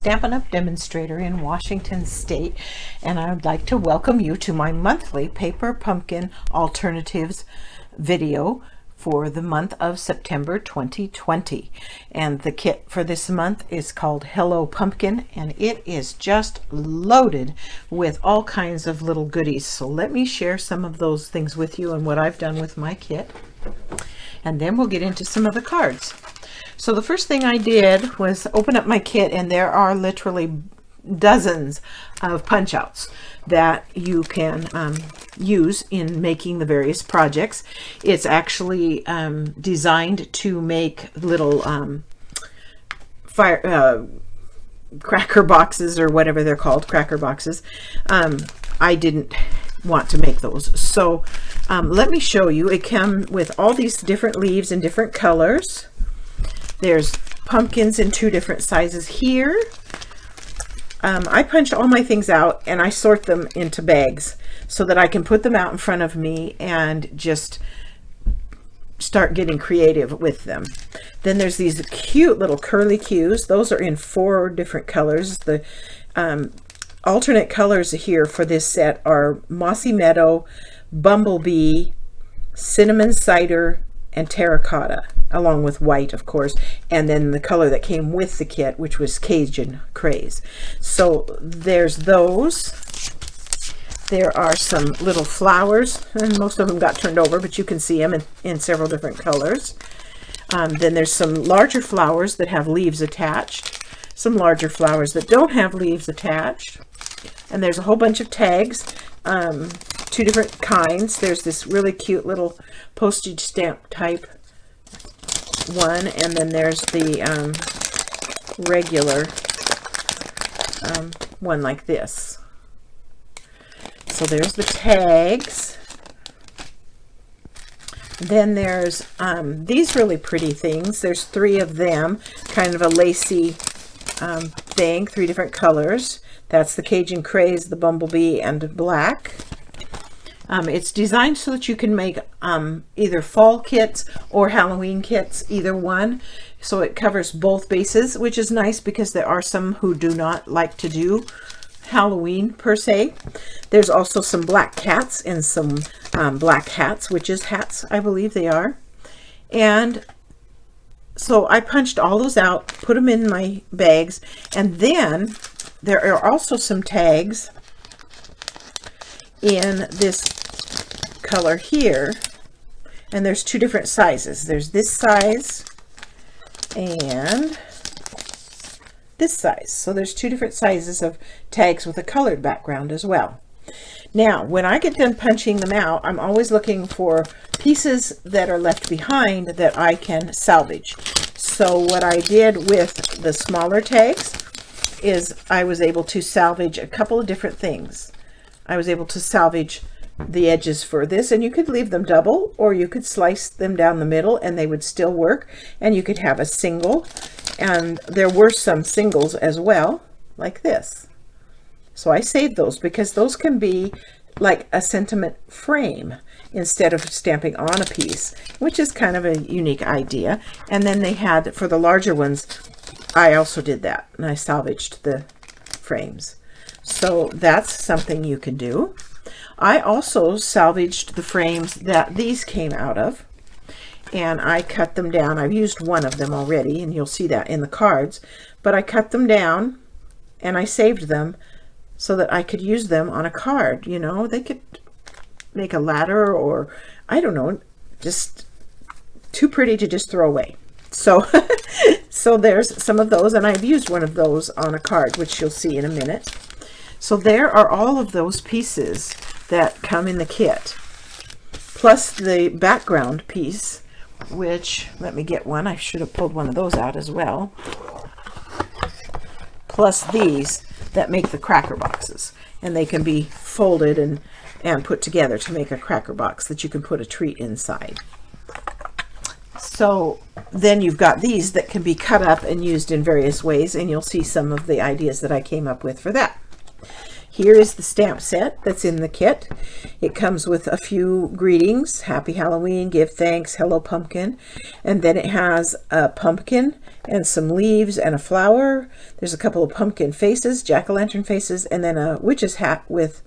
Stampin' Up! Demonstrator in Washington State, and I would like to welcome you to my monthly Paper Pumpkin Alternatives video for the month of September 2020. And the kit for this month is called Hello Pumpkin, and it is just loaded with all kinds of little goodies. So let me share some of those things with you and what I've done with my kit, and then we'll get into some of the cards. So the first thing I did was open up my kit, and there are literally dozens of punch outs that you can use in making the various projects. It's actually designed to make little cracker boxes, or whatever they're called, cracker boxes. I didn't want to make those, so let me show you. It comes with all these different leaves in different colors. There's pumpkins in 2 different sizes here. I punch all my things out and I sort them into bags so that I can put them out in front of me and just start getting creative with them. Then there's these cute little curly cues. Those are in 4 different colors. The alternate colors here for this set are Mossy Meadow, Bumblebee, Cinnamon Cider, and Terracotta, along with white, of course, and then the color that came with the kit, which was Cajun Craze. So there's those. There are some little flowers, and most of them got turned over, but you can see them in several different colors. Then there's some larger flowers that have leaves attached, some larger flowers that don't have leaves attached, and there's a whole bunch of tags. 2 different kinds. There's this really cute little postage stamp type one, and then there's the regular one like this. So there's the tags. Then there's these really pretty things. There's 3 of them, kind of a lacy thing, 3 different colors. That's the Cajun Craze, the Bumblebee, and black. It's designed so that you can make either fall kits or Halloween kits, either one. So it covers both bases, which is nice because there are some who do not like to do Halloween per se. There's also some black cats and some black hats, witches hats, I believe they are. And so I punched all those out, put them in my bags, and then there are also some tags in this color here, and there's 2 different sizes. There's this size and this size. So there's 2 different sizes of tags with a colored background as well. Now, when I get done punching them out, I'm always looking for pieces that are left behind that I can salvage. So what I did with the smaller tags is I was able to salvage a couple of different things. I was able to salvage the edges for this, and you could leave them double, or you could slice them down the middle and they would still work, and you could have a single, and there were some singles as well, like this. So I saved those because those can be like a sentiment frame instead of stamping on a piece, which is kind of a unique idea. And then they had, for the larger ones, I also did that, and I salvaged the frames. So that's something you can do. I also salvaged the frames that these came out of, and I cut them down. I've used one of them already, and you'll see that in the cards, but I cut them down and I saved them so that I could use them on a card. You know, they could make a ladder, or I don't know, just too pretty to just throw away. So so there's some of those, and I've used one of those on a card, which you'll see in a minute. So there are all of those pieces that come in the kit, plus the background piece, which, let me get one. I should have pulled one of those out as well. Plus these that make the cracker boxes, and they can be folded and put together to make a cracker box that you can put a treat inside. So then you've got these that can be cut up and used in various ways, and you'll see some of the ideas that I came up with for that. Here is the stamp set that's in the kit. It comes with a few greetings: Happy Halloween, Give Thanks, Hello Pumpkin. And then it has a pumpkin and some leaves and a flower. There's a couple of pumpkin faces, jack-o'-lantern faces, and then a witch's hat with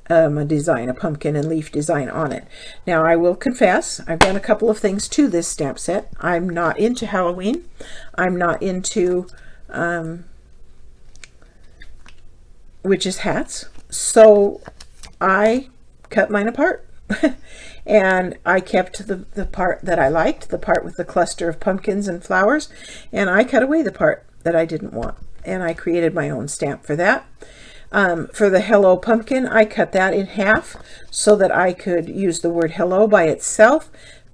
a design, a pumpkin and leaf design on it. Now, I will confess, I've done a couple of things to this stamp set. I'm not into Halloween. I'm not into witches' hats. So I cut mine apart. And I kept the part that I liked, the part with the cluster of pumpkins and flowers, and I cut away the part that I didn't want. And I created my own stamp for that. For the Hello Pumpkin, I cut that in half so that I could use the word hello by itself,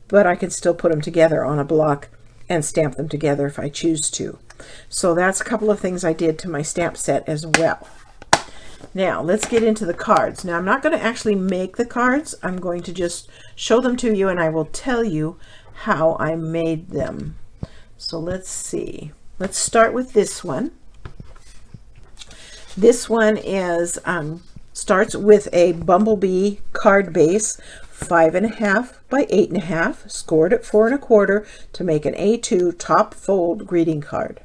but I could still put them together on a block and stamp them together if I choose to. So that's a couple of things I did to my stamp set as well. Now let's get into the cards. Now I'm not going to actually make the cards. I'm going to just show them to you, and I will tell you how I made them. So let's see. Let's start with this one. This one is starts with a bumblebee card base, 5.5 by 8.5, scored at 4 1/4 to make an A2 top fold greeting card.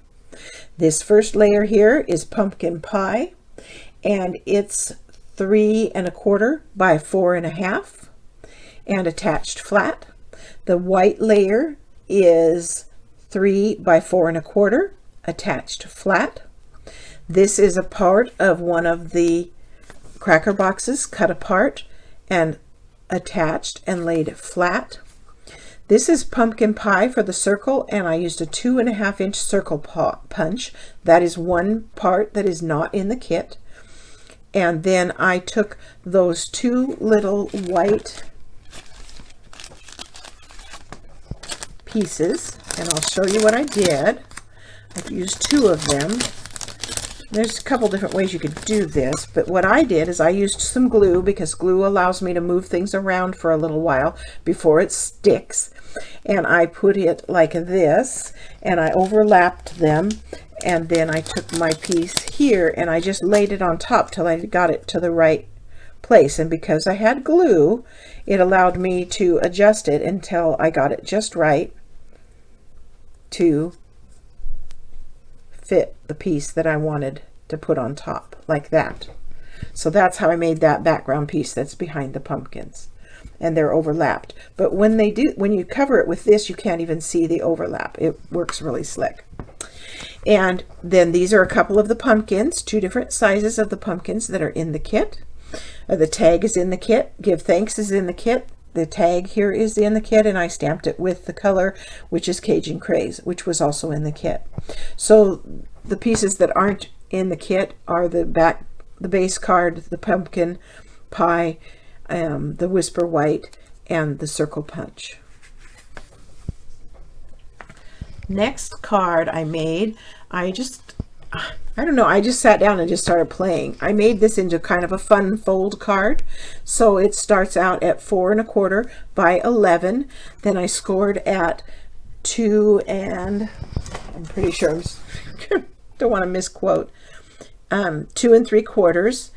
This first layer here is pumpkin pie, and it's 3 1/4 by 4 1/2 and attached flat. The white layer is 3 by 4 1/4 attached flat. This is a part of one of the cracker boxes, cut apart and attached and laid flat. This is pumpkin pie for the circle, and I used a 2.5 inch circle punch. That is one part that is not in the kit. And then I took those two little white pieces, and I'll show you what I did. I used two of them. There's a couple different ways you could do this, but what I did is I used some glue, because glue allows me to move things around for a little while before it sticks. And I put it like this, and I overlapped them, and then I took my piece here and I just laid it on top till I got it to the right place. And because I had glue, it allowed me to adjust it until I got it just right to fit the piece that I wanted to put on top, like that. So that's how I made that background piece that's behind the pumpkins, and they're overlapped. But when you cover it with this, you can't even see the overlap. It works really slick. And then these are a couple of the pumpkins, two different sizes of the pumpkins that are in the kit. The tag is in the kit. Give Thanks is in the kit. The tag here is in the kit, and I stamped it with the color, which is Cajun Craze, which was also in the kit. So the pieces that aren't in the kit are the base card, the pumpkin pie, the Whisper White, and the circle punch. Next card I made, I don't know, I just sat down and just started playing. I made this into kind of a fun fold card. So it starts out at 4 1/4 by 11. Then I scored at 2 and I'm pretty sure don't want to misquote, 2 3/4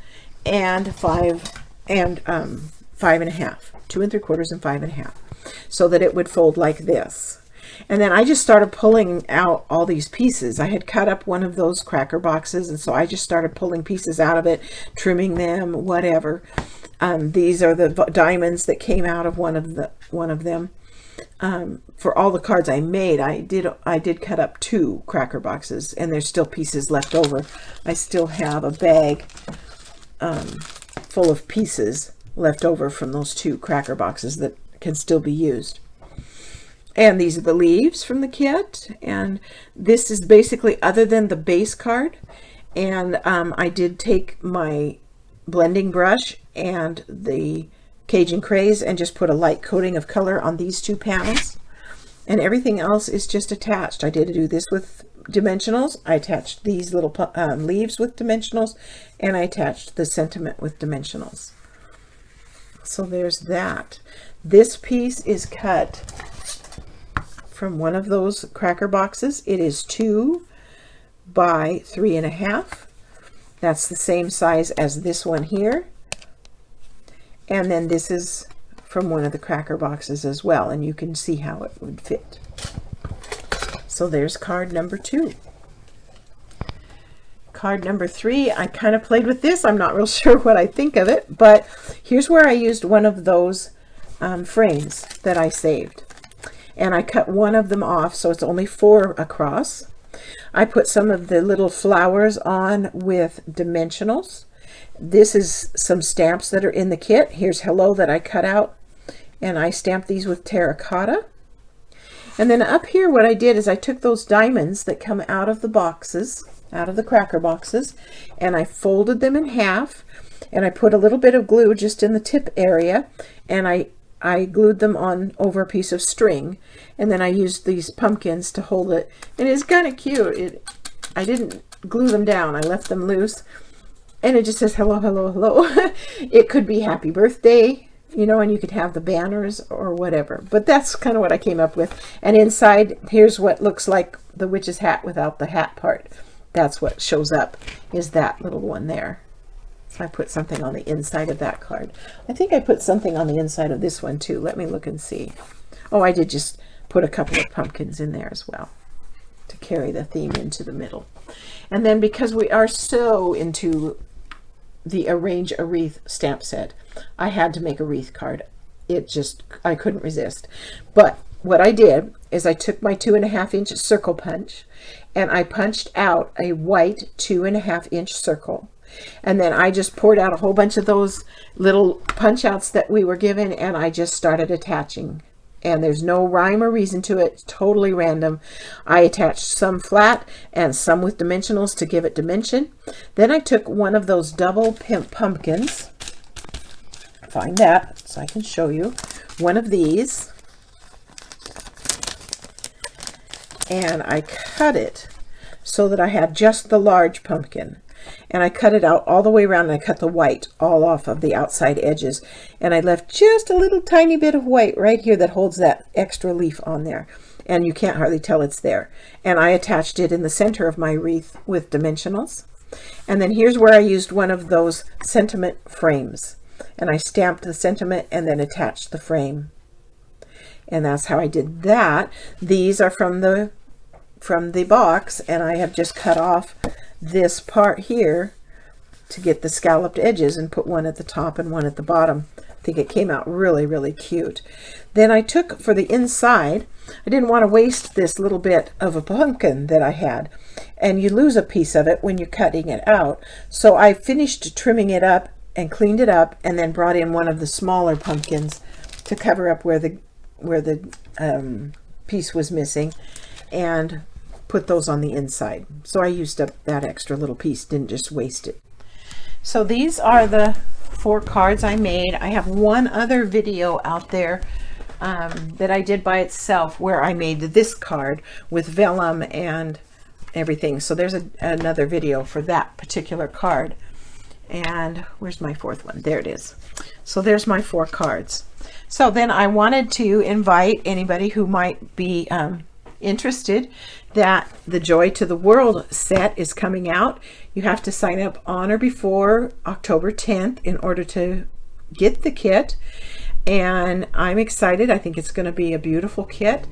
and 5 and 5 1/2, 2 3/4 and 5 1/2, so that it would fold like this. And then I just started pulling out all these pieces. I had cut up one of those cracker boxes, and so I just started pulling pieces out of it, trimming them, whatever. These are the diamonds that came out of one of them. For all the cards I made, I did cut up 2 cracker boxes, and there's still pieces left over. I still have a bag full of pieces left over from those 2 cracker boxes that can still be used. And these are the leaves from the kit, and this is basically, other than the base card, and I did take my blending brush and the Cajun Craze and just put a light coating of color on these 2 panels, and everything else is just attached. I did do this with dimensionals. I attached these little leaves with dimensionals, and I attached the sentiment with dimensionals. So there's that. This piece is cut from one of those cracker boxes. It is 2 by 3 1/2, That's the same size as this one here. And then this is from one of the cracker boxes as well, and you can see how it would fit. So there's card number 2. Card number 3, I kind of played with this. I'm not real sure what I think of it, but here's where I used one of those frames that I saved. And I cut one of them off, so it's only 4 across. I put some of the little flowers on with dimensionals. This is some stamps that are in the kit. Here's hello that I cut out, and I stamped these with terracotta. And then up here what I did is I took those diamonds that come out of the boxes, out of the cracker boxes, and I folded them in half, and I put a little bit of glue just in the tip area, and I glued them on over a piece of string, and then I used these pumpkins to hold it. And it's kind of cute. I didn't glue them down. I left them loose, and it just says hello, hello, hello. It could be happy birthday, you know, and you could have the banners or whatever. But that's kind of what I came up with. And inside, here's what looks like the witch's hat without the hat part. That's what shows up, is that little one there. So I put something on the inside of that card. I think I put something on the inside of this one too. Let me look and see. Oh, I did just put a couple of pumpkins in there as well to carry the theme into the middle. And then because we are so into the Arrange a Wreath stamp set, I had to make a wreath card. I couldn't resist. But what I did is I took my 2.5-inch circle punch, and I punched out a white 2.5-inch circle. And then I just poured out a whole bunch of those little punch outs that we were given, and I just started attaching. And there's no rhyme or reason to it. It's totally random. I attached some flat and some with dimensionals to give it dimension. Then I took one of those double pimp pumpkins. Find that so I can show you. One of these. And I cut it so that I had just the large pumpkin. And I cut it out all the way around, and I cut the white all off of the outside edges. And I left just a little tiny bit of white right here that holds that extra leaf on there. And you can't hardly tell it's there. And I attached it in the center of my wreath with dimensionals. And then here's where I used one of those sentiment frames. And I stamped the sentiment and then attached the frame. And that's how I did that. These are from the box, and I have just cut off this part here to get the scalloped edges and put one at the top and one at the bottom. I think it came out really, really cute. Then I took, for the inside, I didn't want to waste this little bit of a pumpkin that I had, and you lose a piece of it when you're cutting it out. So I finished trimming it up and cleaned it up, and then brought in one of the smaller pumpkins to cover up where the piece was missing, and put those on the inside. So I used up that extra little piece, didn't just waste it. So these are the 4 cards I made. I have one other video out there that I did by itself where I made this card with vellum and everything. So there's another video for that particular card. And where's my 4th one? There it is. So there's my 4 cards. So then I wanted to invite anybody who might be interested that the Joy to the World set is coming out. You have to sign up on or before October 10th in order to get the kit. And I'm excited. I think it's going to be a beautiful kit.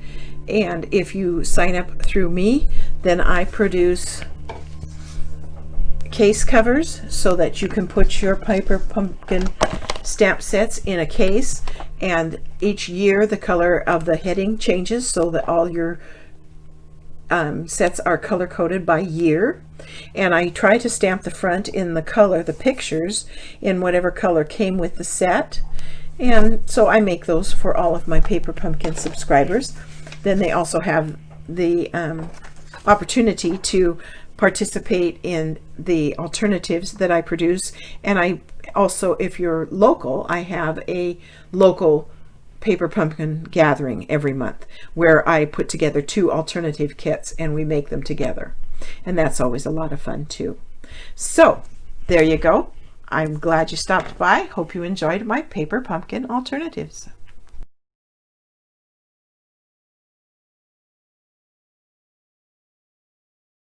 And if you sign up through me, then I produce case covers so that you can put your Paper Pumpkin stamp sets in a case, and each year the color of the heading changes so that all your sets are color coded by year. And I try to stamp the front in the color, the pictures in whatever color came with the set. And so I make those for all of my Paper Pumpkin subscribers. Then they also have the opportunity to participate in the alternatives that I produce. And I also, if you're local, I have a local Paper Pumpkin gathering every month where I put together 2 alternative kits and we make them together. And that's always a lot of fun too. So there you go. I'm glad you stopped by. Hope you enjoyed my Paper Pumpkin alternatives.